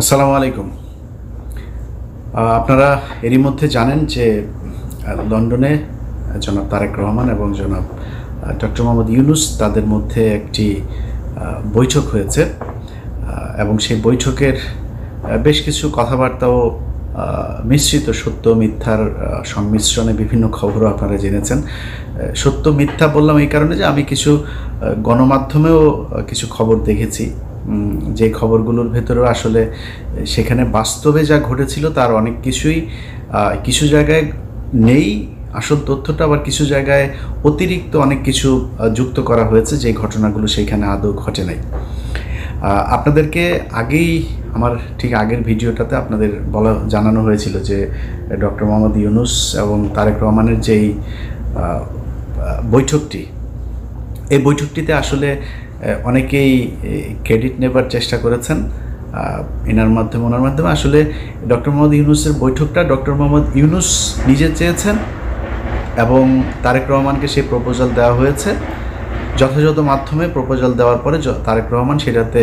আসসালামু আলাইকুম। আপনারা এরই মধ্যে জানেন যে লন্ডনে জনাব তারেক রহমান এবং জনাব ডক্টর মোহাম্মদ ইউনূস তাদের মধ্যে একটি বৈঠক হয়েছে এবং সেই বৈঠকের বেশ কিছু কথাবার্তাও মিশ্রিত সত্য মিথ্যার সংমিশ্রণে বিভিন্ন খবরও আপনারা জেনেছেন। সত্য মিথ্যা বললাম এই কারণে যে আমি কিছু গণমাধ্যমেও কিছু খবর দেখেছি, যে খবরগুলোর ভেতরেও আসলে সেখানে বাস্তবে যা ঘটেছিল তার অনেক কিছুই কিছু জায়গায় নেই আসল তথ্যটা, আবার কিছু জায়গায় অতিরিক্ত অনেক কিছু যুক্ত করা হয়েছে যে ঘটনাগুলো সেইখানে আদৌ ঘটে নাই। আপনাদেরকে আগেই আমার ঠিক আগের ভিডিওটাতে আপনাদের জানানো হয়েছিল যে ডক্টর মোহাম্মদ ইউনূস এবং তারেক রহমানের যেই বৈঠকটি, এই বৈঠকটিতে আসলে অনেকেই ক্রেডিট নেবার চেষ্টা করেছেন ওনার মাধ্যমে। আসলে ডক্টর মোহাম্মদ ইউনূসের বৈঠকটা ডক্টর মোহাম্মদ ইউনূস নিজে চেয়েছেন এবং তারেক রহমানকে সেই প্রপোজাল দেওয়া হয়েছে। যথাযথ মাধ্যমে প্রপোজাল দেওয়ার পরে তারেক রহমান সেটাতে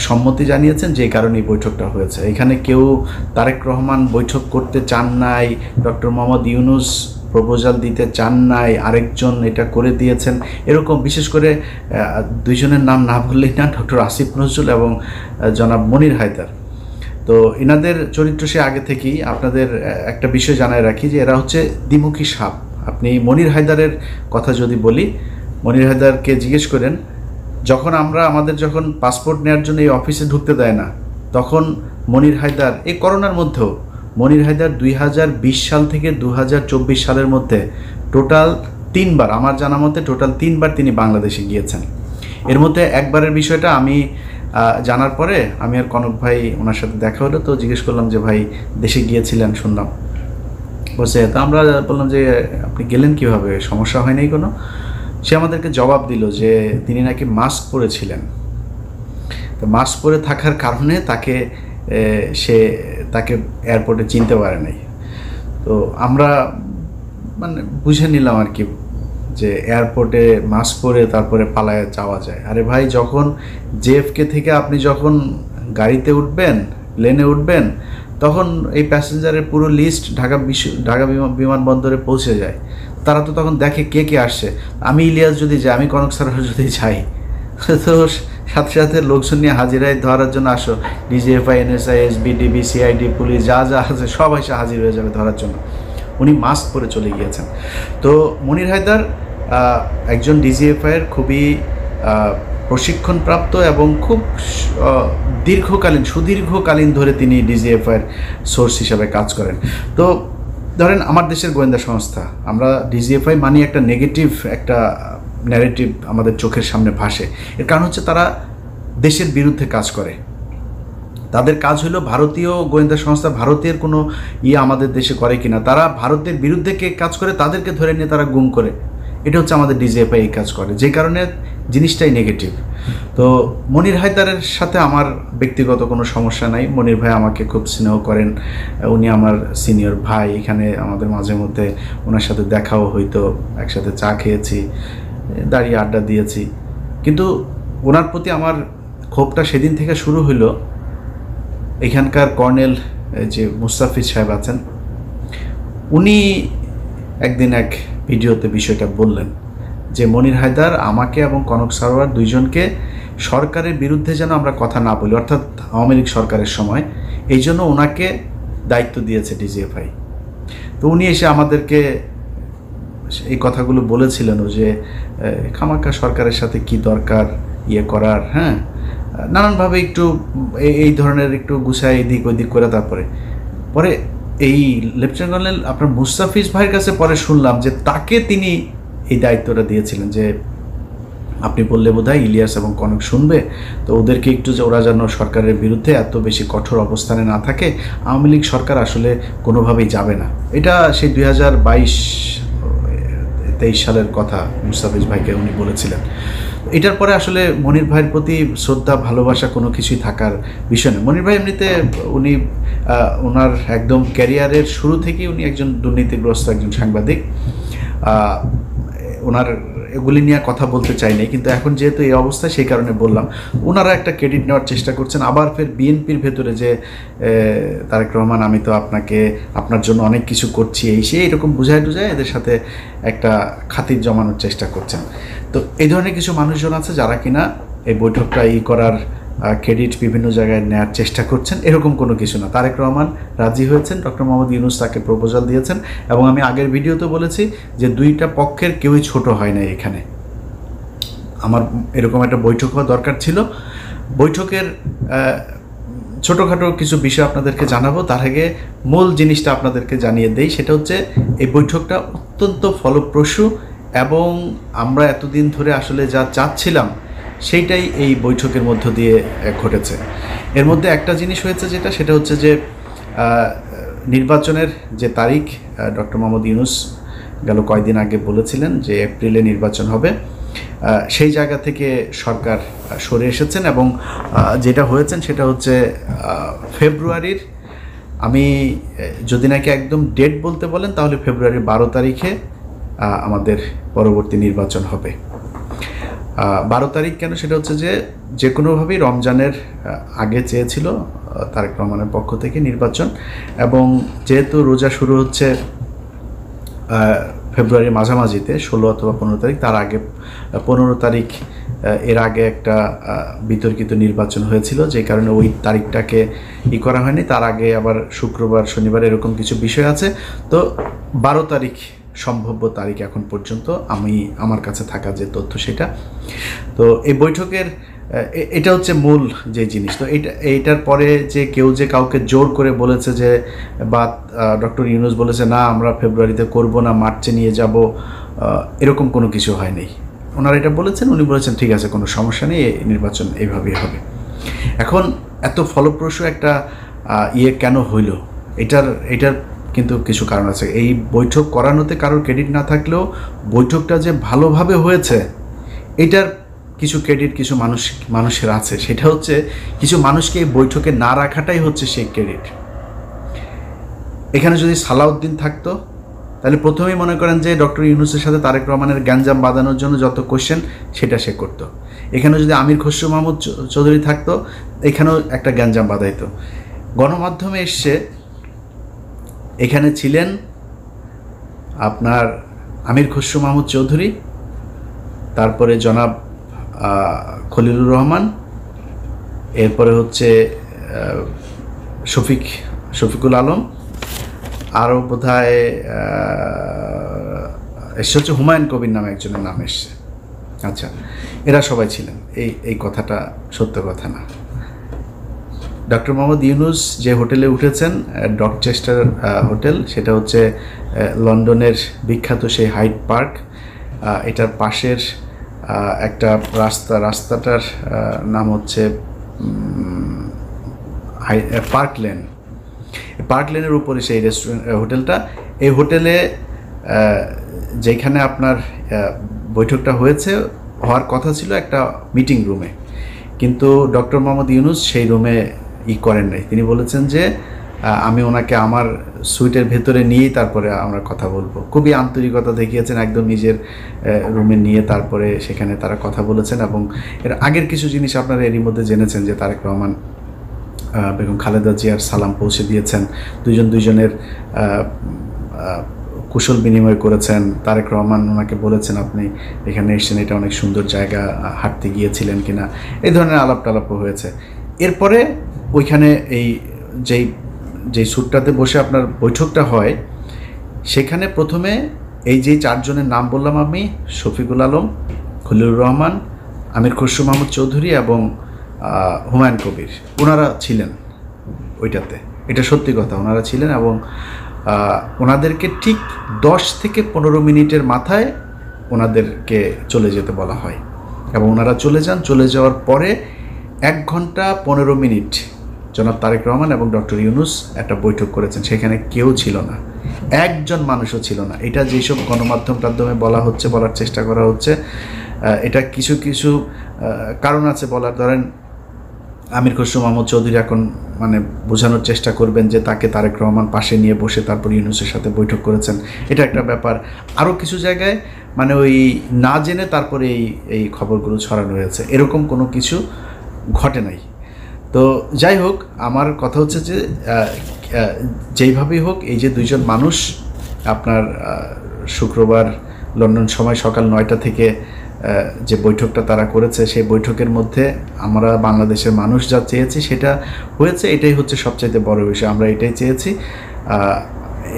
সম্মতি জানিয়েছেন, যে কারণে এই বৈঠকটা হয়েছে। এখানে কেউ তারেক রহমান বৈঠক করতে চান নাই, ডক্টর মোহাম্মদ ইউনূস প্রপোজাল দিতে চান নাই, আরেকজন এটা করে দিয়েছেন, এরকম বিশেষ করে দুইজনের নাম না বললেই না, ডক্টর আসিফ নজরুল এবং জনাব মনির হায়দার। তো এনাদের চরিত্র সে আগে থেকেই আপনাদের একটা বিষয় জানায় রাখি যে এরা হচ্ছে দ্বিমুখী সাপ। আপনি মনির হায়দারের কথা যদি বলি, মনির হায়দারকে জিজ্ঞেস করেন, আমাদের যখন পাসপোর্ট নেওয়ার জন্য এই অফিসে ঢুকতে দেয় না, তখন মনির হায়দার এই করোনার মধ্যেও মনির হায়দার 2020 সাল থেকে 2024 সালের মধ্যে টোটাল 3বার, আমার জানা মতে টোটাল 3বার তিনি বাংলাদেশে গিয়েছেন। এর মধ্যে একবারের বিষয়টা আমি জানার পরে আমি আর কনক ভাই ওনার সাথে দেখা হলো, তো জিজ্ঞেস করলাম যে ভাই দেশে গিয়েছিলেন শুনলাম, বলছে তো আমরা বললাম যে আপনি গেলেন কীভাবে, সমস্যা হয় নাই কোনো? সে আমাদেরকে জবাব দিল যে তিনি নাকি মাস্ক পরেছিলেন, তো মাস্ক পরে থাকার কারণে তাকে এয়ারপোর্টে চিনতে পারে নাই। তো আমরা মানে বুঝে নিলাম আর কি যে এয়ারপোর্টে মাস্ক পরে তারপরে পালায় যাওয়া যায়। আরে ভাই, যখন জেএফকে থেকে আপনি যখন গাড়িতে উঠবেন, প্লেনে উঠবেন, তখন এই প্যাসেঞ্জারের পুরো লিস্ট ঢাকা বিমানবন্দরে পৌঁছে যায়। তারা তো তখন দেখে কে কে আসছে। আমি ইলিয়াস যদি যাই, আমি কনক সারার যদি যাই, তো সাথে সাথে লোকজন নিয়ে হাজিরায় ধরার জন্য আসো, ডিজিএফআই, এনএসআই, এসবিডিবি, সিআইডি, পুলিশ যা যা আছে সব এসে হাজির হয়ে যাবে ধরার জন্য। উনি মাস্ক পরে চলে গিয়েছেন। তো মনির হায়দার একজন ডিজিএফআইয়ের খুবই প্রশিক্ষণপ্রাপ্ত এবং খুব সুদীর্ঘকালীন ধরে তিনি ডিজিএফআইয়ের সোর্স হিসাবে কাজ করেন। তো ধরেন আমার দেশের গোয়েন্দা সংস্থা, আমরা ডিজিএফআই মানি একটা নেগেটিভ একটা ন্যারেটিভ আমাদের চোখের সামনে ভাসে। এর কারণ হচ্ছে তারা দেশের বিরুদ্ধে কাজ করে। তাদের কাজ হলো ভারতীয় গোয়েন্দা সংস্থা ভারতের কোনো আমাদের দেশে করে কিনা, তারা ভারতের বিরুদ্ধে কে কাজ করে তাদেরকে ধরে নিয়ে তারা গুম করে। এটা হচ্ছে আমাদের ডিজিএফআই এই কাজ করে, যে কারণে জিনিসটাই নেগেটিভ। তো মনির হায়দারের সাথে আমার ব্যক্তিগত কোনো সমস্যা নাই। মনির ভাই আমাকে খুব স্নেহ করেন, উনি আমার সিনিয়র ভাই। এখানে আমাদের মাঝে মধ্যে ওনার সাথে দেখাও হইতো, একসাথে চা খেয়েছি, দাঁড়িয়ে আড্ডা দিয়েছি। কিন্তু ওনার প্রতি আমার ক্ষোভটা সেদিন থেকে শুরু হইলো, এখানকার কর্নেল যে মুস্তাফিজ সাহেব আছেন, উনি একদিন এক ভিডিওতে বিষয়টা বললেন যে মনির হায়দার আমাকে এবং কনক সারোয়ার দুইজনকে সরকারের বিরুদ্ধে যেন আমরা কথা না বলি, অর্থাৎ আওয়ামী লীগ সরকারের সময়, এই জন্য ওনাকে দায়িত্ব দিয়েছে ডিজিএফআই। তো উনি এসে আমাদেরকে এই কথাগুলো বলেছিলেন যে খামাকা সরকারের সাথে কি দরকার করার, হ্যাঁ, নানানভাবে একটু এই ধরনের একটু গুছায় এদিক ওদিক করে। পরে এই লেফটেন্যান্ট কর্নেল আপনার মুস্তাফিজ ভাইয়ের কাছে পরে শুনলাম যে তাকে তিনি এই দায়িত্বটা দিয়েছিলেন যে আপনি বললে বোধহয় ইলিয়াস এবং কনক শুনবে, তো ওদেরকে একটু যে ওরা যেন সরকারের বিরুদ্ধে এত বেশি কঠোর অবস্থানে না থাকে, আওয়ামী লীগ সরকার আসলে কোনোভাবেই যাবে না। এটা সেই 2022-23 সালের কথা মুস্তাফিজ ভাইকে উনি বলেছিলেন। এটার পরে আসলে মনির ভাইয়ের প্রতি শ্রদ্ধা ভালোবাসা কোনো কিছুই থাকার বিষয় নেই। মনির ভাই এমনিতে উনি ওনার একদম ক্যারিয়ারের শুরু থেকেই উনি একজন দুর্নীতিগ্রস্ত একজন সাংবাদিক। ওনার এগুলি নিয়ে কথা বলতে চাই নাই, কিন্তু এখন যেহেতু এই অবস্থা সেই কারণে বললাম। ওনারা একটা ক্রেডিট নেওয়ার চেষ্টা করছেন, আবার ফের বিএনপির ভেতরে যে তারেক রহমান আমি তো আপনার জন্য অনেক কিছু করছি এই সেই এরকম বুঝায় এদের সাথে একটা খাতির জমানোর চেষ্টা করছেন। তো এই ধরনের কিছু মানুষজন আছে যারা কিনা এই বৈঠকটা করার ক্রেডিট বিভিন্ন জায়গায় নেওয়ার চেষ্টা করছেন। এরকম কোনো কিছু না, তারেক রহমান রাজি হয়েছেন, ডক্টর মোহাম্মদ ইউনূস তাকে প্রপোজাল দিয়েছেন, এবং আমি আগের ভিডিওতে বলেছি যে দুইটা পক্ষের কেউই ছোট হয় না। এখানে আমার এরকম একটা বৈঠক হওয়া দরকার ছিল। বৈঠকের ছোটোখাটো কিছু বিষয় আপনাদেরকে জানাবো, তার আগে মূল জিনিসটা আপনাদেরকে জানিয়ে দেই। সেটা হচ্ছে এই বৈঠকটা অত্যন্ত ফলপ্রসূ, এবং আমরা এতদিন ধরে আসলে যা চাচ্ছিলাম সেইটাই এই বৈঠকের মধ্য দিয়ে ঘটেছে। এর মধ্যে একটা জিনিস হয়েছে সেটা হচ্ছে যে নির্বাচনের যে তারিখ ডক্টর মোহাম্মদ ইউনূস গেল কয়েকদিন আগে বলেছিলেন যে এপ্রিলে নির্বাচন হবে, সেই জায়গা থেকে সরকার সরে এসেছেন, এবং যেটা হয়েছেন সেটা হচ্ছে ফেব্রুয়ারির, আমি যদি নাকি একদম ডেট বলতে বলেন তাহলে ফেব্রুয়ারির 12 তারিখে আমাদের পরবর্তী নির্বাচন হবে। 12 তারিখ কেন? সেটা হচ্ছে যে কোনোভাবেই রমজানের আগে চেয়েছিল তারেক রহমানের পক্ষ থেকে নির্বাচন, এবং যেহেতু রোজা শুরু হচ্ছে ফেব্রুয়ারির মাঝামাঝিতে 16 অথবা 15 তারিখ, তার আগে 15 তারিখ এর আগে একটা বিতর্কিত নির্বাচন হয়েছিল, যে কারণে ওই তারিখটাকে করা হয়নি। তার আগে আবার শুক্রবার শনিবার এরকম কিছু বিষয় আছে। তো 12 তারিখ সম্ভাব্য তারিখ এখন পর্যন্ত আমার কাছে থাকা যে তথ্য সেটা। তো এই বৈঠকের এটা হচ্ছে মূল যে জিনিস। তো এইটার পরে যে কেউ যে কাউকে জোর করে বলেছে যে, বা ডক্টর ইউনূস বলেছে না আমরা ফেব্রুয়ারিতে করব না, মার্চে নিয়ে যাব, এরকম কোনো কিছু হয়নি। ওনারা এটা বলেছেন, উনি বলেছেন ঠিক আছে কোনো সমস্যা নেই, নির্বাচন এইভাবেই হবে। এখন এত ফলপ্রসূ একটা কেন হইল, এটার কিন্তু কিছু কারণ আছে। এই বৈঠক করানোতে কারোর ক্রেডিট না থাকলেও বৈঠকটা যে ভালোভাবে হয়েছে এটার কিছু ক্রেডিট কিছু মানুষের আছে। সেটা হচ্ছে কিছু মানুষকে এই বৈঠকে না রাখাটাই হচ্ছে সেই ক্রেডিট। এখানে যদি সালাউদ্দিন থাকতো তাহলে প্রথমেই মনে করেন যে ডক্টর ইউনূসের সাথে তারেক রহমানের গ্যাঞ্জাম বাঁধানোর জন্য যত কোশ্চেন সেটা সে করতো। এখানে যদি আমির খসরু মাহমুদ চৌধুরী থাকতো, এখানেও একটা গ্যাঞ্জাম বাঁধাইতো। গণমাধ্যমে এসছে, এখানে ছিলেন আপনার আমির খসরু মাহমুদ চৌধুরী, তারপরে জনাব খলিলুর রহমান, এরপরে হচ্ছে শফিকুল আলম, আরও বোধহয় এসে হচ্ছে হুমায়ুন কবির নামে একজনের নাম এসছে। আচ্ছা, এরা সবাই ছিলেন। এই কথাটা সত্য কথা না। ডক্টর মোহাম্মদ ইউনূস যে হোটেলে উঠেছেন, ডকচেস্টার হোটেল, সেটা হচ্ছে লন্ডনের বিখ্যাত সেই হাইড পার্ক, এটার পাশের একটা রাস্তাটার নাম হচ্ছে পার্ক লেনের উপরে সেই হোটেলটা। এই হোটেলে যেখানে আপনার বৈঠকটা হওয়ার কথা ছিল একটা মিটিং রুমে, কিন্তু ডক্টর মোহাম্মদ ইউনূস সেই রুমে করেন নাই। তিনি বলেছেন যে আমি ওনাকে আমার সুইটের ভেতরে নিয়েই তারপরে আমরা কথা বলবো। খুবই আন্তরিকতা দেখিয়েছেন, একদম নিজের রুমে নিয়ে তারপরে সেখানে তারা কথা বলেছেন। এবং এর আগের কিছু জিনিস আপনারা এরই মধ্যে জেনেছেন যে তারেক রহমান বেগম খালেদা জিয়ার সালাম পৌঁছে দিয়েছেন, দুজনের কুশল বিনিময় করেছেন। তারেক রহমান ওনাকে বলেছেন আপনি এখানে এসেছেন, এটা অনেক সুন্দর জায়গা, হাঁটতে গিয়েছিলেন কিনা, এই ধরনের আলাপ টালাপও হয়েছে। এরপরে ওইখানে যেই স্যুটটাতে বসে আপনার বৈঠকটা হয়, সেখানে প্রথমে এই যে 4 জনের নাম বললাম আমি, শফিকুল আলম, খলিলুর রহমান, আমির খসরু মাহমুদ চৌধুরী এবং হুমায়ুন কবির, ওনারা ছিলেন ওইটাতে। এটা সত্যি কথা, ওনারা ছিলেন। এবং ওনাদেরকে ঠিক 10 থেকে 15 মিনিটের মাথায় ওনাদেরকে চলে যেতে বলা হয়, এবং ওনারা চলে যান। চলে যাওয়ার পরে 1 ঘন্টা 15 মিনিট জনাব তারেক রহমান এবং ডক্টর ইউনূস একটা বৈঠক করেছেন। সেখানে কেউ ছিল না, একজন মানুষও ছিল না। এটা যেসব গণমাধ্যমে বলার চেষ্টা করা হচ্ছে, এটা কিছু কারণ আছে বলার। ধরেন আমির খসরু মাহমুদ চৌধুরী এখন বোঝানোর চেষ্টা করবেন যে তাকে তারেক রহমান পাশে নিয়ে বসে তারপর ইউনূসের সাথে বৈঠক করেছেন, এটা একটা ব্যাপার। আরও কিছু জায়গায় মানে ওই না জেনে তারপরে এই খবরগুলো ছড়ানো হয়েছে, এরকম কোনো কিছু ঘটে নাই। তো যাই হোক, আমার কথা হচ্ছে যে যেইভাবেই হোক এই যে দুইজন মানুষ আপনার শুক্রবার লন্ডন সময় সকাল 9টা থেকে যে বৈঠকটা তারা করেছে, সেই বৈঠকের মধ্যে আমরা বাংলাদেশের মানুষ যা চেয়েছি সেটা হয়েছে। এটাই হচ্ছে সবচাইতে বড় বিষয়, আমরা এটাই চেয়েছি।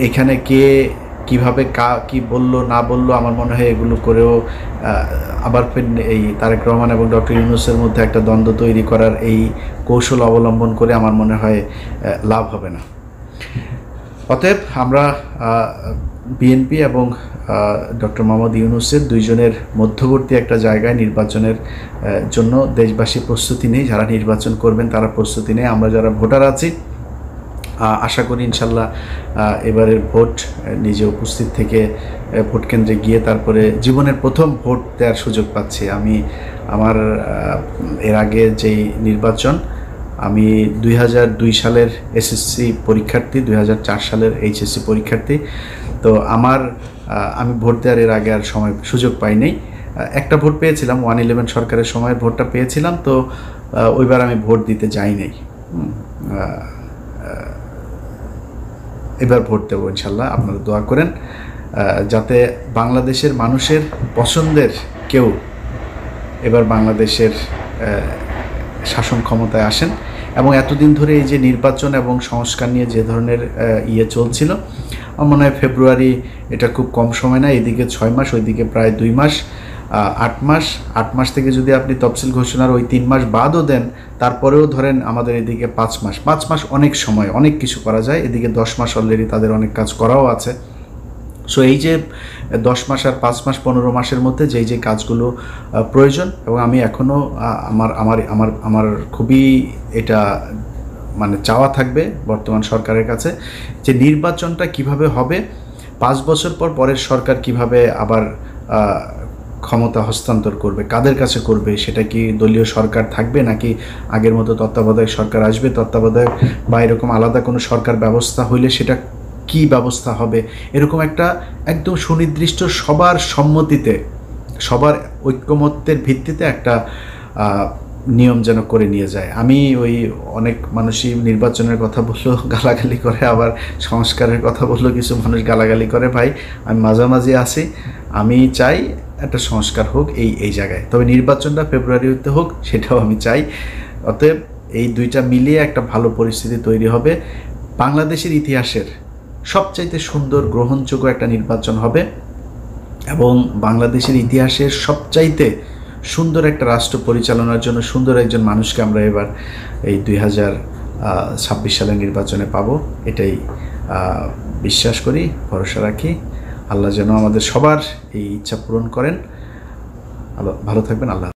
এখানে কে কীভাবে কি বলল না বলল, আমার মনে হয় এগুলো করেও আবার এই তারেক রহমান এবং ডক্টর ইউনূসের মধ্যে একটা দ্বন্দ্ব তৈরি করার এই কৌশল অবলম্বন করে আমার মনে হয় লাভ হবে না। অতএব আমরা বিএনপি এবং ডক্টর মোহাম্মদ ইউনূসের দুইজনের মধ্যবর্তী একটা জায়গায় নির্বাচনের জন্য দেশবাসী প্রস্তুতি নেই। যারা নির্বাচন করবেন তারা প্রস্তুতি নেই। আমরা যারা ভোটার আছি আশা করি ইনশাল্লাহ এবারের ভোট নিজে উপস্থিত থেকে ভোট কেন্দ্রে গিয়ে তারপরে জীবনের প্রথম ভোট দেওয়ার সুযোগ পাচ্ছি। আমি আমার এর আগে যেই নির্বাচন, আমি 2002 সালের এসএসসি পরীক্ষার্থী, 2004 সালের এইচএসসি পরীক্ষার্থী। তো আমি ভোট দেওয়ার এর আগে আর সুযোগ পাইনি। একটা ভোট পেয়েছিলাম, 111 সরকারের সময় ভোটটা পেয়েছিলাম। তো ওইবার আমি ভোট দিতে যাই নাই। এবার ভোট দেবো ইনশাল্লাহ। আপনারা দোয়া করেন যাতে বাংলাদেশের মানুষের পছন্দের কেউ এবার বাংলাদেশের শাসন ক্ষমতায় আসেন। এবং এতদিন ধরে এই যে নির্বাচন এবং সংস্কার নিয়ে যে ধরনের চলছিল, আমার মনে হয় ফেব্রুয়ারি এটা খুব কম সময় না। এদিকে 6 মাস, ওইদিকে প্রায় 2 মাস, 8 মাস। 8 মাস থেকে যদি আপনি তফসিল ঘোষণার ওই 3 মাস বাদও দেন, তারপরেও ধরেন আমাদের এদিকে 5 মাস। 5 মাস অনেক সময়, অনেক কিছু করা যায়। এদিকে 10 মাস অলরেডি তাদের অনেক কাজ করাও আছে। সো এই যে 10 মাস আর 5 মাস 15 মাসের মধ্যে যে কাজগুলো প্রয়োজন, এবং আমি এখনও আমার খুবই এটা মানে চাওয়া থাকবে বর্তমান সরকারের কাছে যে নির্বাচনটা কিভাবে হবে, 5 বছর পর পরের সরকার কিভাবে আবার ক্ষমতা হস্তান্তর করবে, কাদের কাছে করবে, সেটা কি দলীয় সরকার থাকবে নাকি আগের মতো তত্ত্বাবধায়ক সরকার আসবে, তত্ত্বাবধায়ক বা এরকম আলাদা কোনো সরকার ব্যবস্থা হইলে সেটা কি ব্যবস্থা হবে, এরকম একটা একদম সুনির্দিষ্ট সবার সম্মতিতে, সবার ঐক্যমত্যের ভিত্তিতে একটা নিয়ম যেন করে নিয়ে যায়। আমি ওই অনেক মানুষই নির্বাচনের কথা বললো গালাগালি করে, আবার সংস্কারের কথা বললো কিছু মানুষ গালাগালি করে। ভাই, আমি মাঝামাঝি আছি। আমি চাই একটা সংস্কার হোক এই জায়গায়, তবে নির্বাচনটা ফেব্রুয়ারিতে হোক সেটাও আমি চাই। অতএব এই দুইটা মিলিয়ে একটা ভালো পরিস্থিতি তৈরি হবে। বাংলাদেশের ইতিহাসের সবচাইতে সুন্দর গ্রহণযোগ্য একটা নির্বাচন হবে এবং বাংলাদেশের ইতিহাসের সবচাইতে সুন্দর একটা রাষ্ট্র পরিচালনার জন্য সুন্দর একজন মানুষকে আমরা এবার এই 2026 সালের নির্বাচনে পাবো। এটাই বিশ্বাস করি, ভরসা রাখি। আল্লাহ যেন আমাদের সবার এই ইচ্ছা পূরণ করেন। ভালো থাকবেন। আল্লাহ।